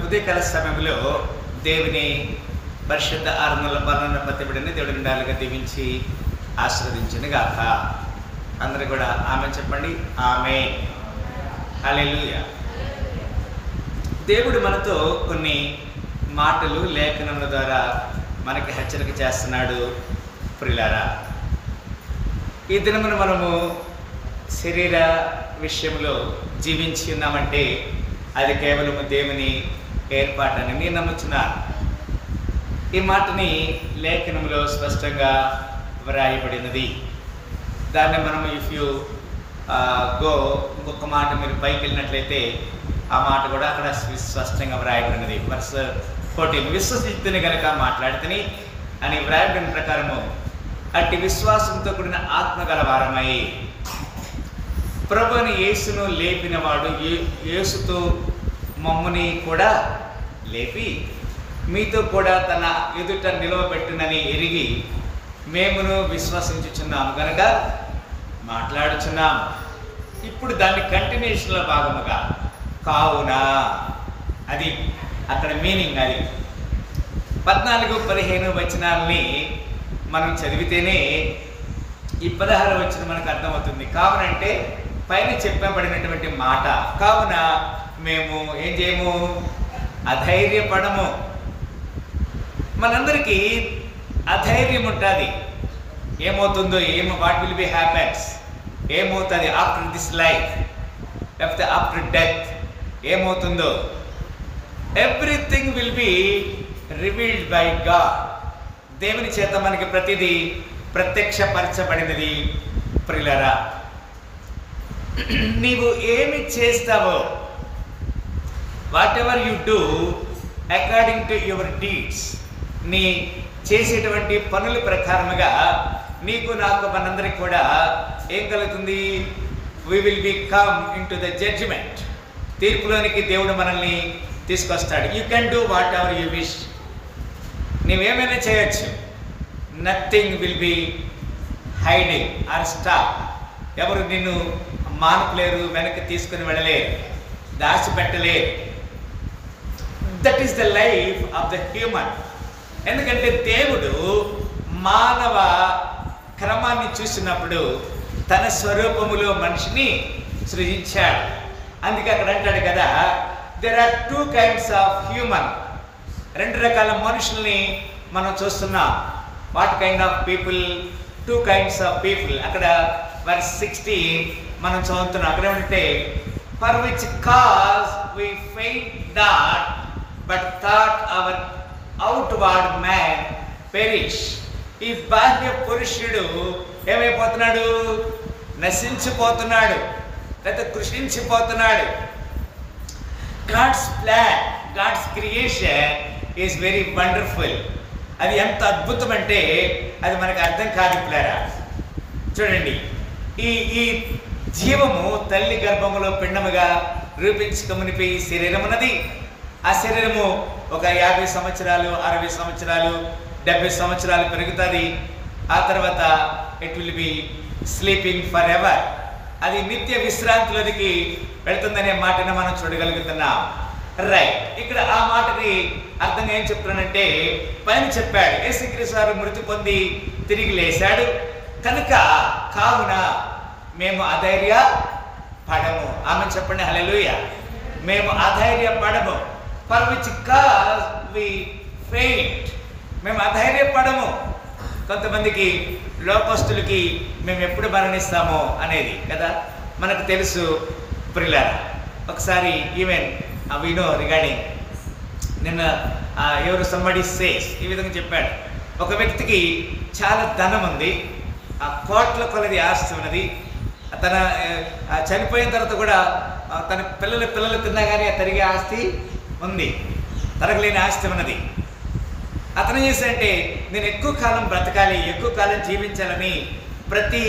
ఉదయకాల సమయంలో దేవుని పరిశుద్ధ ఆరుమల బలన పత్తిబడిని దేవుడి నిండాలుగా దీవించి ఆశీర్వదించిన గాక. అందరూ కూడా ఆమె చెప్పండి. ఆమె. హల్లెలూయా. దేవుడు మనతో కొన్ని మాటలు లేఖనముల ద్వారా మనకి హెచ్చరిక చేస్తున్నాడు. ప్రియులారా, ఈ దినమున మనము శరీర విషయంలో జీవించి ఉన్నామంటే అది కేవలము దేవుని ఏర్పాటని నేను నమ్ముచున్నాను. ఈ మాటని లేఖనంలో స్పష్టంగా వ్రాయబడినది. దాన్ని మనము ఇఫ్ యూ ఇంకొక మాట మీరు పైకి వెళ్ళినట్లయితే ఆ మాట కూడా అక్కడ స్పష్టంగా వ్రాయబడినది. వర్స్ 14 విశ్వసిస్తుని కనుక మాట్లాడితేని అని వ్రాయబడిన ప్రకారము అట్టి విశ్వాసంతో కూడిన ఆత్మ గలవారమై ప్రభుని యేసును లేపినవాడు యేసుతో మమ్ముని కూడా లేపి మీతో కూడా తన ఎదుట నిలవబెట్టునని ఎరిగి మేమును విశ్వసించుచున్నాము కనుక మాట్లాడుచున్నాము. ఇప్పుడు దాన్ని కంటిన్యూషన్లో భాగముగా కావున, అది అక్కడ మీనింగ్. అది 14-15 వచనాలని మనం చదివితేనే ఈ 16 వచనం మనకు అర్థమవుతుంది. కావున అంటే పైన చెప్పబడినటువంటి మాట. కావున మేము ఏం చేయము? అధైర్యపడము. మనందరికీ అధైర్యం ఉంటుంది. ఏమవుతుందో వాట్ విల్ బి హ్యాపెన్స్, ఏమవుతుంది ఆఫ్టర్ దిస్ లైఫ్, లేకపోతే ఆఫ్టర్ డెత్ ఏమవుతుందో. Everything will be revealed by God. దేవుని చేత మనకి ప్రతిదీ ప్రత్యక్షపరచబడినది. ప్రియులారా, నీవు ఏమి చేస్తావో, what ever you do according to your deeds, నీ చేసేటువంటి పనుల ప్రకారముగా నీకు నాకు మనందరికి కూడా ఏం కలుగుతుంది? We will become into the judgement. తీర్పులోనికి దేవుడు మనల్ని తీసుకొస్తాడు. You can do whatever you wish. నీవేమైనా చేయొచ్చు. Nothing will be hiding or stop. ఎవరు నిన్ను మానుకోలేరు, వెనక్కి తీసుకుని వెళ్ళలేరు, దాచిపెట్టలేరు. That is the life of the human. ఎందుకంటే దేవుడు మానవ క్రమాన్ని చూసినప్పుడు తన స్వరూపములో మనిషిని సృజించాడు. అందుకే అక్కడ అంటాడు కదా, there are 2 kinds of human. 2 రకాల మనుషుల్ని మనం చూస్తున్నాం. What kind of people? 2 kinds of people. అక్కడ verse 16 మనం చదువుతున్నాం. అక్కడ ఏమంటే, for which cause we faint not but though our outward man perish. ఈ బాహ్య పురుషుడు ఏమైపోతున్నాడు? నశించిపోతున్నాడు, లేదా కృషించిపోతున్నాడు. God's plan, God's creation is very wonderful. అది ఎంత అద్భుతం అంటే అది మనకు అర్థం కాదు. ప్లేరా చూడండి, ఈ జీవము తల్లి గర్భములో పిండముగా రూపించుకమునిపై శరీరం ఉన్నది. ఆ శరీరము ఒక 50 సంవత్సరాలు, 60 సంవత్సరాలు, 70 సంవత్సరాలు పెరుగుతుంది. ఆ తర్వాత it will be sleeping for ever. అది నిత్య విశ్రాంతిలోనికి వెళ్తుందనే మాటను మనం చూడగలుగుతున్నాం. రైట్. ఇక్కడ ఆ మాటని అర్థంగా ఏం చెప్తున్నానంటే, పైన చెప్పాడు యేసుక్రీస్తు వారు మృతి పొంది తిరిగి లేశాడు కనుక కావున మేము అధైర్య పడము. ఆమె చెప్పండి. హల్లెలూయా. మేము అధైర్య పడము. For which cause we faint. మేము అధైర్యపడము. కొంతమందికి లోకస్తులకి మేము ఎప్పుడు మరణిస్తామో అనేది కదా మనకు తెలుసు. ప్రియులారా, ఒకసారి ఈవెన్ వి నో రిగార్డింగ్ నిన్న ఎవరు సంబడి సేస్ ఈ విధంగా చెప్పాడు. ఒక వ్యక్తికి చాలా ధనం ఉంది, ఆ కోట్ల కొలది ఆస్తి ఉన్నది. తన చనిపోయిన తర్వాత కూడా తన పిల్లలు తిన్నా కానీ తరిగే ఆస్తి ఉంది, తరగలేని ఆస్తి ఉన్నది. అతను చేశాడంటే, నేను ఎక్కువ కాలం బ్రతకాలి, ఎక్కువ కాలం జీవించాలని ప్రతి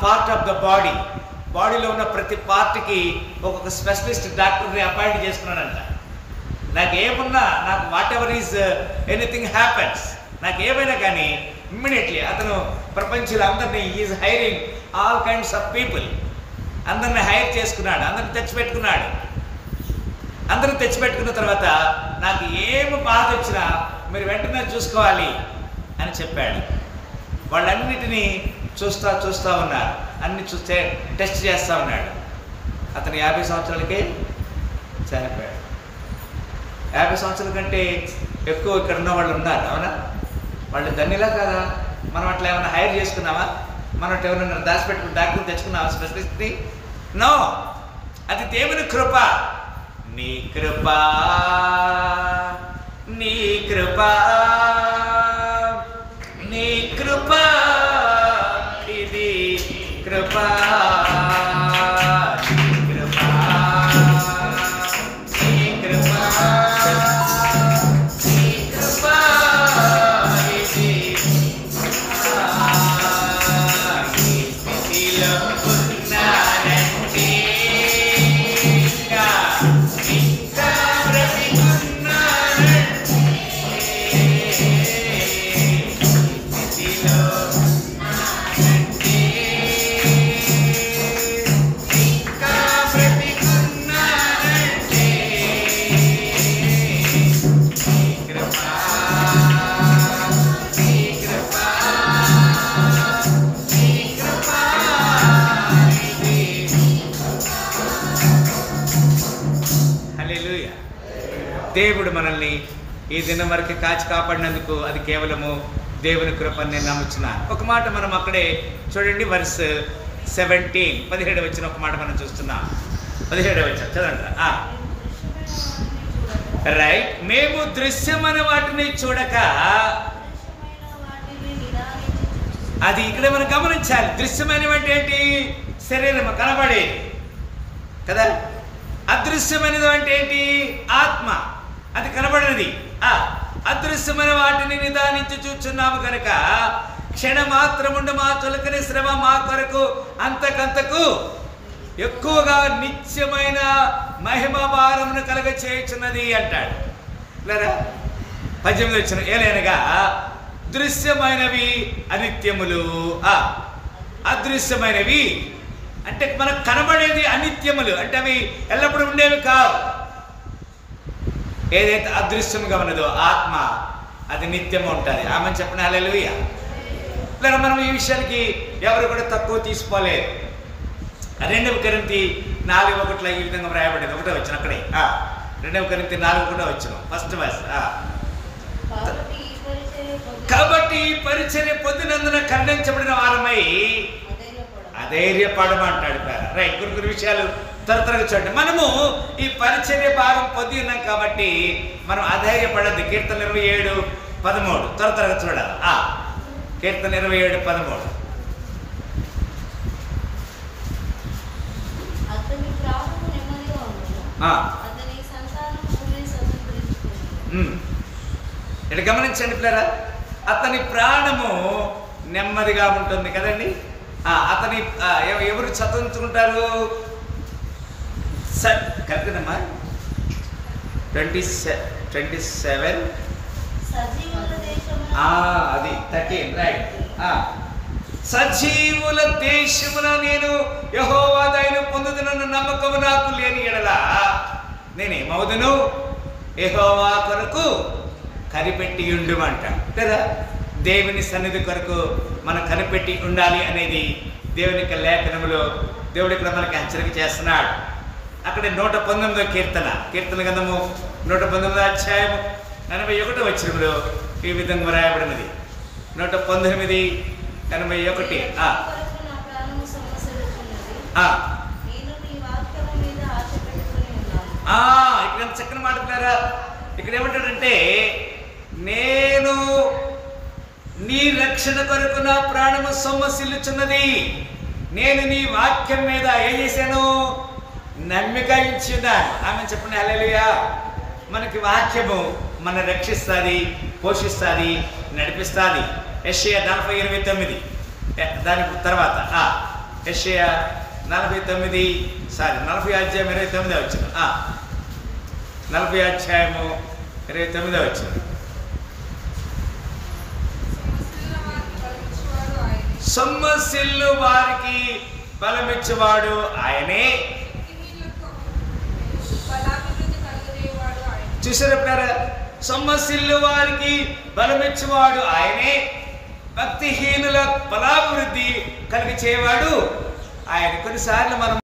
పార్ట్ ఆఫ్ ద బాడీలో ఉన్న ప్రతి పార్ట్కి ఒక్కొక్క స్పెషలిస్ట్ డాక్టర్ని అపాయింట్ చేసుకున్నాడంట. నాకు ఏమున్నా, నాకు what ever is anything happens, నాకు ఏమైనా కానీ ఇమ్మీడియట్లీ అతను ప్రపంచంలో అందరినీ is hiring all kinds of people, అందరిని హైర్ చేసుకున్నాడు, అందరిని తెచ్చిపెట్టుకున్నాడు. అందరూ తెచ్చిపెట్టుకున్న తర్వాత నాకు ఏమి బాధ వచ్చినా మీరు వెంటనే చూసుకోవాలి అని చెప్పాడు. వాళ్ళన్నిటినీ చూస్తూ ఉన్నారు, అన్ని చూస్తే టెస్ట్ చేస్తూ ఉన్నాడు. అతను 50 సంవత్సరాలకే చనిపోయాడు. 50 సంవత్సరాల కంటే ఎక్కువ ఇక్కడ ఉన్న వాళ్ళు ఉన్నారు, అవునా? వాళ్ళు ధన్యులా కదా? మనం అట్లా ఏమైనా హైర్ చేసుకున్నావా? మనం అట్లా ఏమైనా దాచిపెట్టుకుని డాక్టర్ తెచ్చుకున్నావా స్పెషలిస్ట్ని? నో, అది దేవుని కృప. నీ కృప, నీ కృప, నీ కృప, ఇది కృప, దేవుడు మనల్ని ఈ దినం వరకు కాచి కాపాడినందుకు అది కేవలము దేవుని కృపని నేను నమ్ముచున్నాను. ఒక మాట మనం అక్కడే చూడండి, వర్స్ 17 17 వచ్చిన ఒక మాట మనం చూస్తున్నాం. 17 వచ్చా చదవండి. రైట్, మేము దృశ్యమైన వాటిని చూడక, అది ఇక్కడ మనం గమనించాలి. దృశ్యమైనవంటి ఏంటి? శరీరం కనబడేది కదా. అదృశ్యమైనది అంటే ఏంటి? ఆత్మ, అది కనబడినది. అదృశ్యమైన వాటిని నిదానించి చూచున్నాము కనుక క్షణమాత్రముండు మా తొలకని శ్రమ మా కొరకు అంతకంతకు ఎక్కువగా నిత్యమైన మహిమ భారమును కలగ చేయుచున్నది అంటాడు. లేరా 18 వచ్చిన ఏలైనగా దృశ్యమైనవి అనిత్యములు, అదృశ్యమైనవి అంటే మనకు కనబడేది అనిత్యములు, అంటే అవి ఎల్లప్పుడూ ఉండేవి కావు. ఏదైతే అదృశ్యంగా ఉన్నదో ఆత్మ, అది నిత్యం ఉంటుంది. ఆమె చెప్పిన హల్లెలూయా. లేదా మనం ఈ విషయానికి ఎవరు కూడా తక్కువ తీసుకోలేదు. 2 కొరింథీ 4:1 ఈ విధంగా వ్రాయబడింది. 1 వచ్చిన అక్కడే 2 కొరింథీ 4 వచ్చిన ఫస్ట్ వర్స్. కాబట్టి ఈ పరిచర్య పొందినందున ఖండించబడిన వారమై అధైర్యపడమంటాడు. రైట్, కొన్ని విషయాలు త్వరగా చూడండి. మనము ఈ పరిచర్య భాగం పొంది ఉన్నాం కాబట్టి మనం అధైర్యపడద్దు. కీర్తన 27:13 త్వరగా చూడాలి. కీర్తన 27:13. ఇక్కడ గమనించండి పిల్లరా, అతని ప్రాణము నెమ్మదిగా ఉంటుంది కదండి. అతని ఎవరు చదువుకుంటారు? కరెక్టేనమ్మా. 27 అది 13 రైట్. సజీవుల దేశమున నేను యెహోవా దయను పొందుదునన్న నమ్మకము నాకు లేని ఎడల నేనేమవుదును? యెహోవా కొరకు కనిపెట్టి ఉండుమంట కదా. దేవుని సన్నిధి కొరకు మనం కనిపెట్టి ఉండాలి అనేది దేవుని యొక్క లేఖనములో దేవుడు ఇక్కడ మనకి హెచ్చరిక చేస్తున్నాడు. అక్కడ 119 కీర్తన గ్రంథము 119 అధ్యాయము 81 వచనములో ఈ విధంగా వ్రాయబడినది. 119:81. ఇక్కడ చక్కని మాట్లాడారా. ఇక్కడ ఏమంటాడంటే, నేను నీ రక్షణ కొరకు నా ప్రాణము సొమ్మసిల్లుచున్నది. నేను నీ వాక్యం మీద ఏం చేశాను? నమ్మిక ఇచ్చున్నాను. ఆమె చెప్పండి హల్లెలూయా. మనకి వాక్యము మన రక్షిస్తుంది, పోషిస్తుంది, నడిపిస్తుంది. యెషయా 40:29 దాని తర్వాత యెషయా 40 అధ్యాయం 29 వచ్చిన 40 అధ్యాయము 29 వచ్చిన. సొమ్మసిల్లు వారికి బలమిచ్చువాడు ఆయనే, చూసారా ప్రియులారా, సొమ్మసిల్లు వారికి బలమిచ్చేవాడు ఆయనే, భక్తిహీనుల బలాభివృద్ధి కలిగి చేయవాడు ఆయన. కొన్నిసార్లు మనం